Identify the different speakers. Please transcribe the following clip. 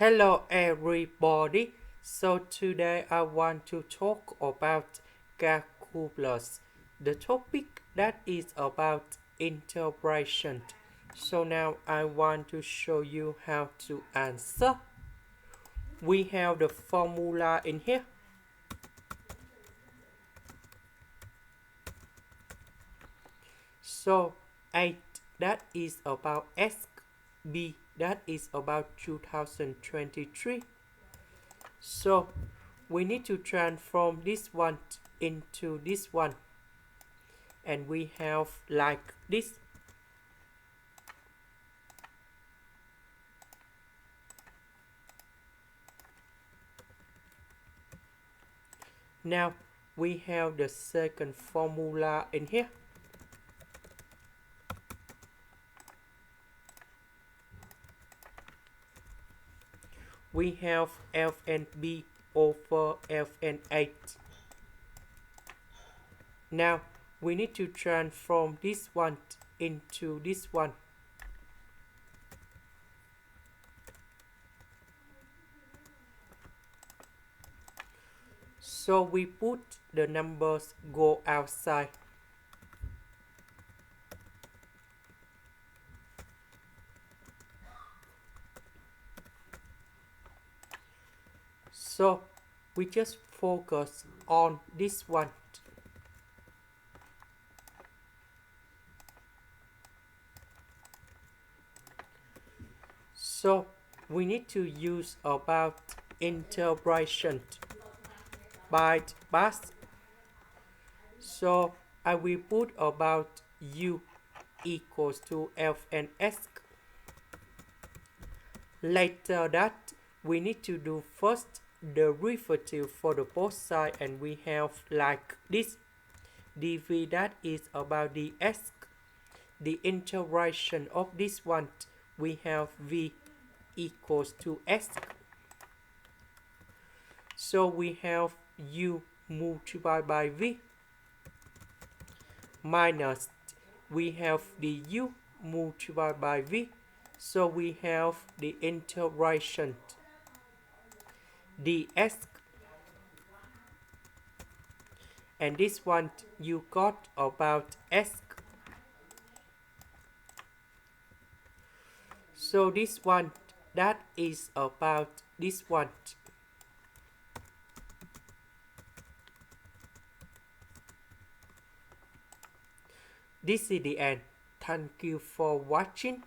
Speaker 1: Hello everybody. So today I want to talk about calculus. The topic that is about integration. So now I want to show you how to answer. We have the formula in here. So 8 that is about S, B that is about 2023. So we need to transform this one into this one, and we have like this. Now we have the second formula in here. We have f and b over f and 8. Now we need to transform this one into this one. So we put the numbers go outside. So we just focus on this one. So we need to use about integration by pass. So I will put about u equals to f and s. Later that we need to do first derivative for the both sides, and we have like this. dv that is about ds. The integration of this one, we have v equals to s. So we have u multiplied by v minus we have the u multiplied by v. So we have the integration ds, and this one you got about s. So this one that is about this one. This is the end. Thank you for watching.